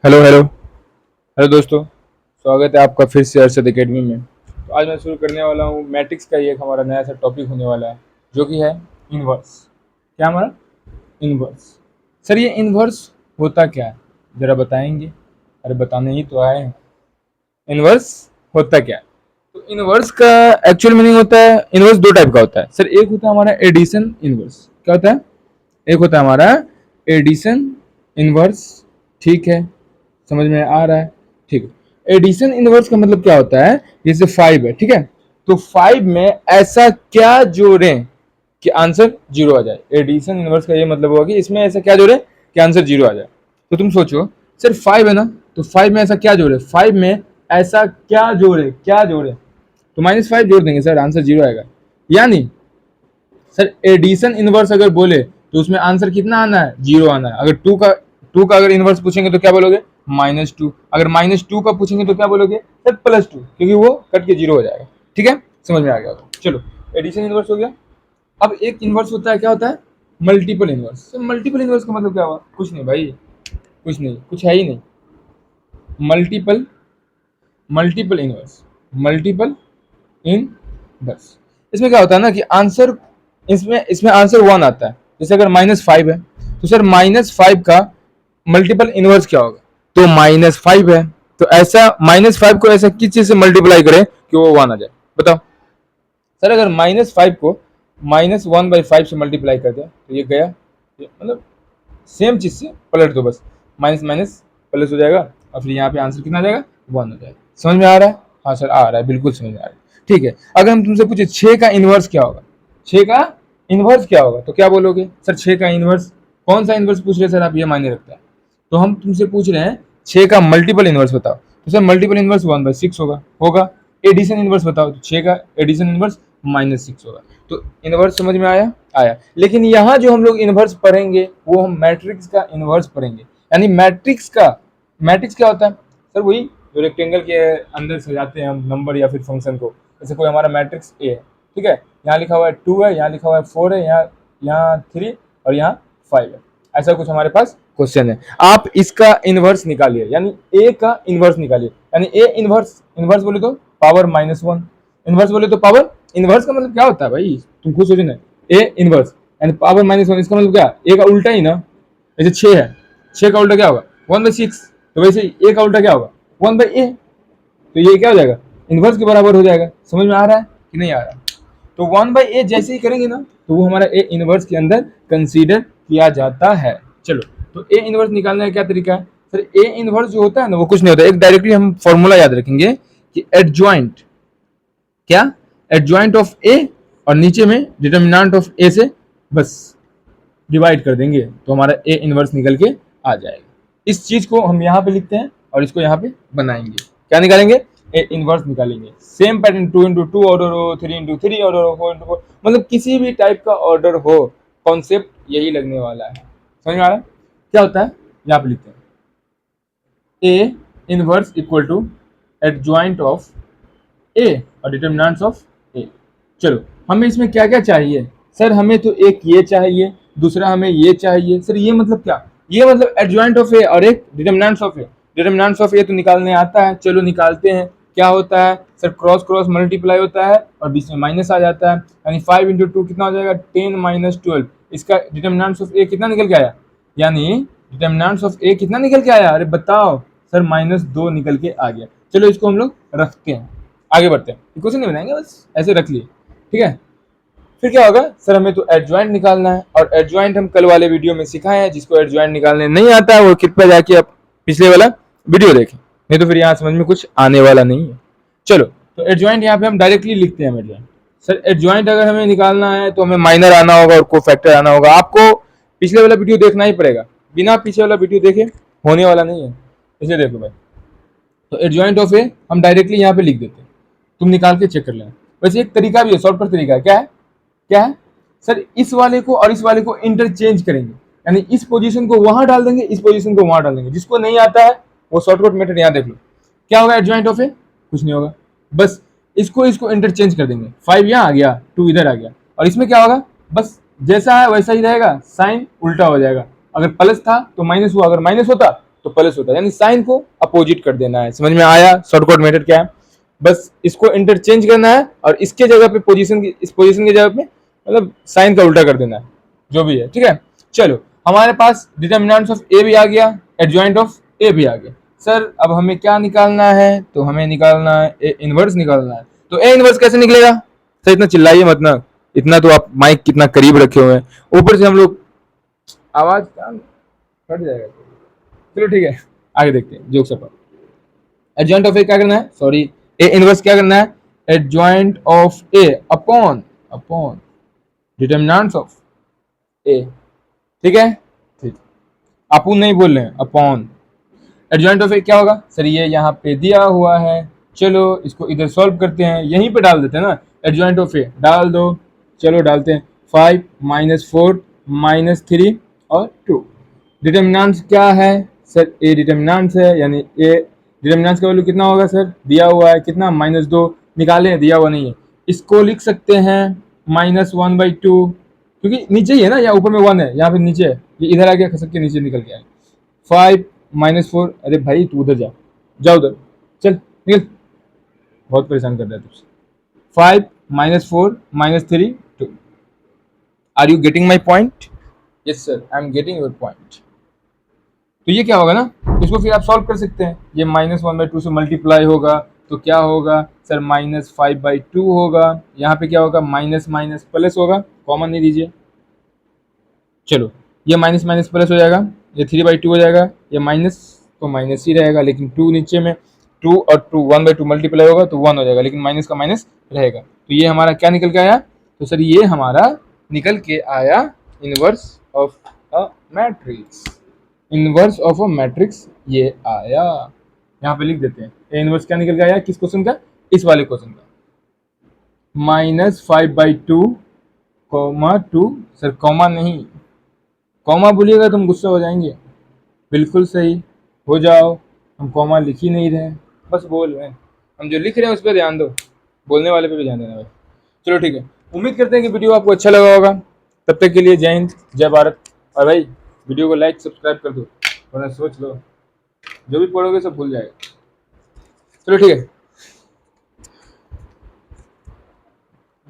Hello hello hello दोस्तों, स्वागत है आपका फिर से अरशद एकेडमी में। तो आज मैं शुरू करने वाला हूँ मैट्रिक्स का ये एक हमारा नया सा टॉपिक होने वाला है, जो कि है इनवर्स। क्या हमारा इनवर्स। सर ये इनवर्स होता क्या है, ज़रा बताएंगे? अरे बताने ही तो आए हैं। इनवर्स होता क्या है? तो इनवर्स का एक्चुअल मीनिंग होता है, इनवर्स दो टाइप का होता है सर। एक होता है हमारा एडिशन इनवर्स। क्या होता है? एक होता है हमारा एडिशन इनवर्स। ठीक है, समझ में आ रहा है? ठीक है। एडिशन इनवर्स का मतलब क्या होता है? जैसे 5 है, ठीक है, तो 5 में ऐसा क्या जोड़ें कि आंसर जीरो आ जाए। एडिशन इनवर्स का ये मतलब होगा कि इसमें ऐसा क्या जोड़े कि आंसर जीरो आ जाए। तो तुम सोचो, सिर्फ 5 है ना, तो 5 में ऐसा क्या जोड़े, 5 में ऐसा क्या जोड़े, क्या जोड़े? तो -5 जोड़ देंगे सर, आंसर जीरो आएगा। यानी सर एडिशन इनवर्स अगर बोले तो उसमें आंसर कितना आना है? जीरो आना है। अगर टू का अगर इनवर्स पूछेंगे तो क्या बोलोगे? -2। अगर -2 का पूछेंगे तो क्या बोलोगे सर? +2, क्योंकि वो कट के जीरो हो जाएगा। ठीक है, समझ में आ गया होगा। चलो, एडिशन इनवर्स हो गया। अब एक इनवर्स होता है, क्या होता है? Multiple inverse. Sir multiple inverse का मतलब क्या हुआ? कुछ नहीं भाई, कुछ नहीं, कुछ है ही नहीं। Multiple multiple inverse, multiple inverse. इसमें क्या होता है ना कि आंसर, इसमें इसमें आंसर 1 आता है। जैसे अगर -5 है तो सर -5 का मल्टीपल इनवर्स क्या होगा? तो -5 है, तो ऐसा -5 को ऐसा किस चीज से मल्टीप्लाई करें कि वो 1 आ जाए? बताओ। सर अगर -5 को -1/5 से मल्टीप्लाई कर दे तो ये गया, ये मतलब सेम चीज से पलट दो बस, माइनस माइनस प्लस हो जाएगा और फिर यहाँ पे आंसर कितना आ जाएगा? 1 हो जाएगा। समझ में आ रहा है? हाँ सर आ रहा है, बिल्कुल समझ में आ रहा है। ठीक है, अगर हम तुमसे पूछे 6 का इनवर्स क्या होगा, 6 का इनवर्स क्या होगा, तो क्या बोलोगे? सर 6 का इनवर्स, कौन सा इनवर्स पूछ रहे हैं सर आप, ये मायने रखता है। तो हम तुमसे पूछ रहे हैं 6 का मल्टीपल इनवर्स बताओ, तो सर मल्टीपल इनवर्स 1/6 होगा। एडिशन इनवर्स बताओ, तो 6 का एडिशन इनवर्स -6 होगा। तो इनवर्स समझ में आया? आया। लेकिन यहाँ जो हम लोग इनवर्स पढ़ेंगे वो हम मैट्रिक्स का इनवर्स पढ़ेंगे। यानी मैट्रिक्स क्या होता है सर? वही जो रेक्टेंगल के अंदर सजाते हैं हम नंबर या फिर फंक्शन को। जैसे कोई हमारा मैट्रिक्स ए है, ठीक है, यहाँ लिखा हुआ है 2 है, यहाँ लिखा हुआ है 4 है, यहाँ 3 और यहाँ 5 है। ऐसा कुछ हमारे पास क्वेश्चन है। आप इसका इनवर्स निकालिए, यानी ए का इनवर्स निकालिए। यानी ए इनवर्स, इनवर्स बोले तो पावर -1, इनवर्स बोले तो पावर। इनवर्स का मतलब क्या होता है भाई, तुम खुद सोचो ना। ए इनवर्स यानी पावर -1, इसका मतलब क्या? ए का उल्टा ही ना। जैसे 6 है, 6 का उल्टा क्या होगा? 1/6। तो वैसे ए का उल्टा क्या होगा? 1/a। तो ये क्या हो जाएगा? इनवर्स के बराबर हो जाएगा। समझ में आ रहा है कि नहीं आ रहा है? तो 1/a जैसे ही करेंगे ना तो वो हमारा ए इनवर्स के अंदर कंसीडर किया जाता है। चलो, तो ए इनवर्स निकालने का क्या तरीका है सर? ए इनवर्स जो होता है ना वो कुछ नहीं होता, एक डायरेक्टली हम फॉर्मूला याद रखेंगे कि एडजॉइंट, क्या? एडजॉइंट ऑफ ए, और नीचे में डिटर्मिनेंट ऑफ ए से बस डिवाइड कर देंगे तो हमारा ए इनवर्स निकल के आ जाएगा। इस चीज को हम यहाँ पे लिखते हैं और इसको यहाँ पे बनाएंगे। क्या निकालेंगे? ए इनवर्स निकालेंगे। सेम पैटर्न, 2 × 2 ऑर्डर हो, 3 × 3 ऑर्डर हो, 4 × 4, मतलब किसी भी टाइप का ऑर्डर हो, कॉन्सेप्ट यही लगने वाला है। समझ में आ रहा है? क्या होता है? यहाँ पे लिखते हैं A inverse equal to adjoint of A और डिटर्मिनेंट्स ऑफ ए। चलो, हमें इसमें क्या क्या चाहिए सर? हमें तो एक ये चाहिए, दूसरा हमें ये चाहिए। सर ये मतलब क्या? ये मतलब एडजॉइंट ऑफ ए और एक determinants of A. Determinants of A तो निकालने आता है, चलो निकालते हैं। क्या होता है सर? क्रॉस क्रॉस मल्टीप्लाई होता है और बीच में माइनस आ जाता है। यानी 5 × 2 कितना हो जाएगा? 10 - 12। इसका डिटर्मिनेंट्स ऑफ ए कितना निकल के आया? यानी डिटर्मिनेंट्स ऑफ ए कितना निकल के आया? अरे बताओ सर, -2 निकल के आ गया। चलो इसको हम लोग रखते हैं, आगे बढ़ते हैं। क्वेश्चन नहीं बनाएंगे, बस ऐसे रख लिए। ठीक है, फिर क्या होगा सर? हमें तो एडजॉइंट निकालना है, और एडजॉइंट हम कल वाले वीडियो में सिखाए हैं। जिसको एडजॉइंट निकालने नहीं आता है वो कृपया जाके आप पिछले वाला वीडियो देखें, नहीं तो फिर यहाँ समझ में कुछ आने वाला नहीं है। चलो, तो एडजॉइंट यहाँ पे हम डायरेक्टली लिखते हैं एडजॉइंट। सर एडजॉइंट अगर हमें निकालना है तो हमें माइनर आना होगा और कोफैक्टर आना होगा। आपको पिछले वाला वीडियो देखना ही पड़ेगा, बिना पिछले वाला वीडियो देखे होने वाला नहीं है। इसे देखो भाई, तो एडजॉइंट ऑफ ए हम डायरेक्टली यहाँ पे लिख देते हैं, तुम निकाल के चेक कर लेना। वैसे एक तरीका भी है, शॉर्टकट तरीका है। क्या है? क्या है सर? इस वाले को और इस वाले को इंटरचेंज करेंगे, यानी इस पोजीशन को वहां डाल देंगे, इस पोजीशन को वहां डाल देंगे। जिसको नहीं आता है वो शॉर्टकट मेथड यहाँ देख लो। क्या होगा एडजॉइंट ऑफ ए? कुछ नहीं होगा, बस इसको इसको इंटरचेंज कर देंगे। 5 यहाँ आ गया, 2 इधर आ गया, और इसमें क्या होगा? बस जैसा है वैसा ही रहेगा, साइन उल्टा हो जाएगा। अगर प्लस था तो माइनस हुआ, अगर माइनस होता तो प्लस होता है, यानी साइन को अपोजिट कर देना है। समझ में आया शॉर्टकट मेथड क्या है? बस इसको इंटरचेंज करना है और इसके जगह पे पोजीशन की, इस पोजीशन की जगह पे मतलब साइन का उल्टा कर देना है, जो भी है। ठीक है, चलो हमारे पास डिटर्मिनेंट्स ऑफ ए भी आ गया, एडजॉइंट ऑफ ए भी आ गया। सर अब हमें क्या निकालना है? तो हमें निकालना है ए इनवर्स निकालना है। तो ए इनवर्स कैसे निकलेगा? सर इतना चिल्लाइए मत ना, इतना तो आप माइक कितना करीब रखे हुए हैं, ऊपर से हम लोग आवाज फट जाएगा। चलो ठीक है, आगे देखते हैं जोक सफर। एडजॉइंट ऑफ ए क्या करना है? सॉरी, ए इनवर्स क्या करना है? Adjoint of A upon upon determinants of A. ठीक है, ठीक, अपून नहीं बोल रहे हैं, अपॉन। एडजॉइंट ऑफ ए क्या होगा? सर ये यहाँ पे दिया हुआ है, चलो इसको इधर सॉल्व करते हैं, यहीं पे डाल देते हैं ना। एडजॉइंट ऑफ ए डाल दो, चलो डालते हैं। 5 - 4 - 3 और 2। डिटर्मिनेंट्स क्या है? सर ए डिटर्मिनेंट्स है, यानी ए डिटर्मिनेंट्स का वैल्यू कितना होगा? सर दिया हुआ है कितना, -2 निकालें, दिया हुआ नहीं है। इसको लिख सकते हैं -1/2, क्योंकि नीचे ही है ना, यहाँ ऊपर में 1 है, यहाँ पे नीचे है, ये इधर आ गया, खसक के नीचे निकल गया। 5 - 4, अरे भाई तू उधर जा, जा उधर, चल निकल, बहुत परेशान कर रहा है तुझसे। 5 - 4 - 3 2। Are you getting my point? Yes sir, I am getting your point. तो ये क्या होगा ना, इसको फिर आप सॉल्व कर सकते हैं। ये -1/2 से मल्टीप्लाई होगा तो क्या होगा? सर -5/2 होगा। यहाँ पे क्या होगा? माइनस माइनस प्लस होगा, कॉमन नहीं दीजिए। चलो ये माइनस माइनस प्लस हो जाएगा, ये 3/2 हो जाएगा, ये माइनस तो माइनस ही रहेगा, लेकिन 2 नीचे में, 2 और 2 1/2 मल्टीप्लाई होगा तो 1 हो जाएगा, लेकिन माइनस का माइनस रहेगा। तो ये हमारा क्या निकल के आया? तो सर ये हमारा निकल के आया inverse of a matrix. Inverse of a matrix ये आया, यहाँ पे लिख देते हैं। ए इनवर्स क्या निकल के आया? किस क्वेश्चन का? इस वाले क्वेश्चन का। -5/2 2। सर कॉमा नहीं, कॉमा बोलिएगा तो हम गुस्सा हो जाएंगे। बिल्कुल सही, हो जाओ, हम कॉमा लिख ही नहीं रहे, बस बोल रहे हैं। हम जो लिख रहे हैं उस पर ध्यान दो, बोलने वाले पे भी ध्यान देना भाई। चलो ठीक है, उम्मीद करते हैं कि वीडियो आपको अच्छा लगा होगा। तब तक के लिए जय हिंद, जय भारत। और भाई वीडियो को लाइक सब्सक्राइब कर दो, वरना सोच लो जो भी पढ़ोगे सब भूल जाएगा। चलो ठीक है।